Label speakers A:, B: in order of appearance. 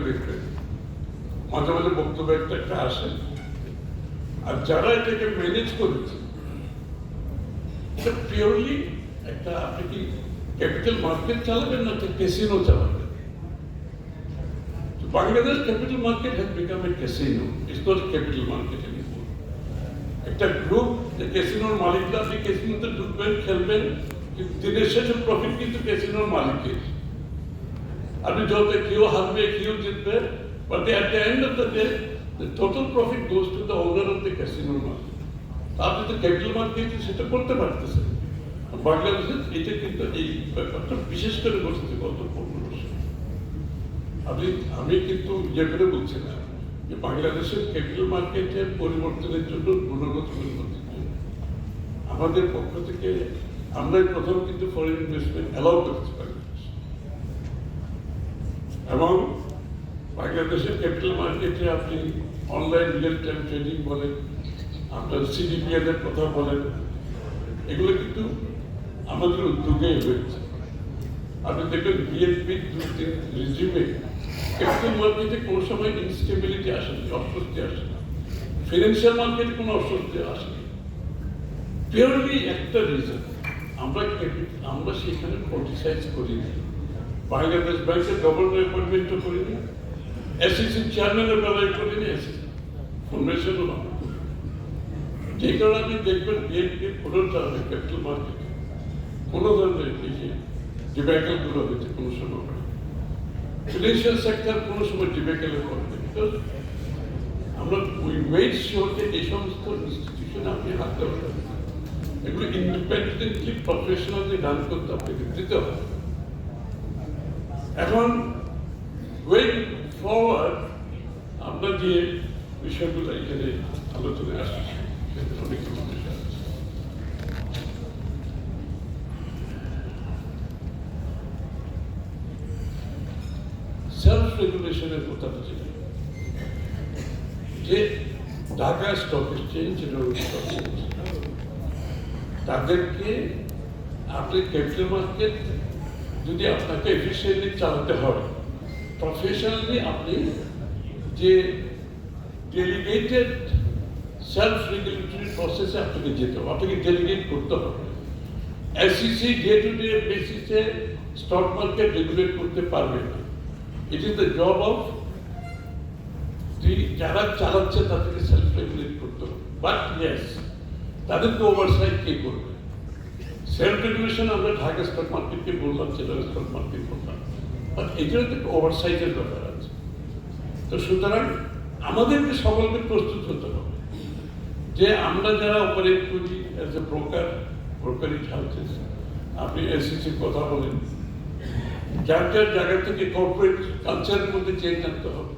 A: দেখবেন মাঝে মাঝে বক্তব্য একটা আসে, আর যারা এটাকে ম্যানেজ করেছে এটা পিওরলি একটা, আপনি কি ক্যাপিটাল মার্কেট চালাবেন না ক্যাসিনো চালাবেন? Bangladesh capital market has become a casino, it's not capital market anymore. একটা গ্রুপ, ক্যাসিনোর মালিকরা, আপনি ক্যাসিনোতে ঢুকবেন, খেলবেন, কিন্তু দিনের শেষে প্রফিট কিন্তু ক্যাসিনোর মালিকের। আপনি যত কেউ হারবে কেউ জিতবে, but at the end of the day the total profit goes to the owner of the casino market. আপনি তো ক্যাপিটাল মার্কেটে সেটা করতে পারতেছেন। বাংলাদেশে এটা কিন্তু এই ব্যাপারটা বিশেষ করে বসেছে গত 15 বছর। আমি কিন্তু ইয়ে করে বলছি না যে বাংলাদেশের ক্যাপিটাল মার্কেটের পরিবর্তনের জন্য, গুণগত পরিবর্তনের জন্য আমাদের পক্ষ থেকে আমরাই প্রথম কিন্তু ফরেন ইনভেস্টমেন্ট অ্যালাউ করতে পারি। এবং বাংলাদেশের ক্যাপিটাল মার্কেটে আপনি অনলাইন রিয়েল টাইম ট্রেডিং বলেন, আপনার সিডিপিএল এর কথা বলেন, এগুলো কিন্তু আমাদের উদ্যোগে হয়েছে। আপনি দেখবেন বিএনপি 2-3 রিজিমে ক্যাপিটাল মার্কেটে কোনো সময় ইনস্টেবিলিটি আসেনি, অস্বস্তি আসে না, ফিনান্সিয়াল মার্কেটে কোনো অস্বস্তি আসেনি। পিওরলি একটা রিজন, আমরা সেখানে পলিটিসাইজ করিনি। বাংলাদেশ ব্যাংকের গভর্নর অ্যাপয়েন্টমেন্টও করিনি, এসিসির চেয়ারম্যানের বেলায় করিনি, এসিসি ফাউন্ডেশনও না। যে কারণে আপনি দেখবেন বিএনপির পুরোটা ক্যাপিটাল মার্কেটে কোনো ধরনের এই যে ডিব্যাকেলগুলো হয়েছে কোনো সময়, ফিনান্সিয়াল সেক্টর কোনো সময় ডিব্যাকেলের করবে। আমরা উই মেড শিওর যে এই সমস্ত ইনস্টিটিউশনে আপনি হাত দেওয়া যাবে, এগুলো ইন্ডিপেন্ডেন্টলি প্রফেশনালি রান করতে আপনাকে দিতে হবে। এখন গোয়িং ফরওয়ার্ড আমরা যে বিষয়গুলো এখানে আলোচনায় আসছি অনেক কিছু বিষয় আছে। সেলফ রেগুলেশনের কথা বলছি, যে ঢাকা স্টক এক্সচেঞ্জ তাদেরকে আপনি ক্যাপিটাল মার্কেট যদি আপনাকে এফিসিয়েন্টলি চালাতে হয়, প্রফেশনালি আপনি যে ডেলিগেটেড সেলফ রেগুলেটরি প্রসেসে আপনাকে যেতে হবে, আপনাকে ডেলিগেট করতে হবে। এসিসি ডে টু ডে বেসিসে স্টক মার্কেট রেগুলেট করতে পারবে না। It is the job of যারা চালাচ্ছে তাদেরকে সেলফ রেগুলেট করতে হবে। বাট ইয়েস, তাদেরকে ওভারসাইট কে করবে? সেলফ রেগুলেশন আমরা ঢাকা স্টক মার্কেটকে বললাম, জেনারেল স্টক মার্কেট বললাম, বাট এটার তো ওভারসাইটের ব্যাপার আছে। তো সুতরাং আমাদেরকে সকলকে প্রস্তুত হতে হবে যে আমরা যারা অপারেট করি অ্যাজ এ ব্রোকারেজ হাউসেস, আপনি এসিসির কথা বলেন, যার যার জায়গা থেকে কর্পোরেট কালচারের মধ্যে চেঞ্জ আনতে হবে।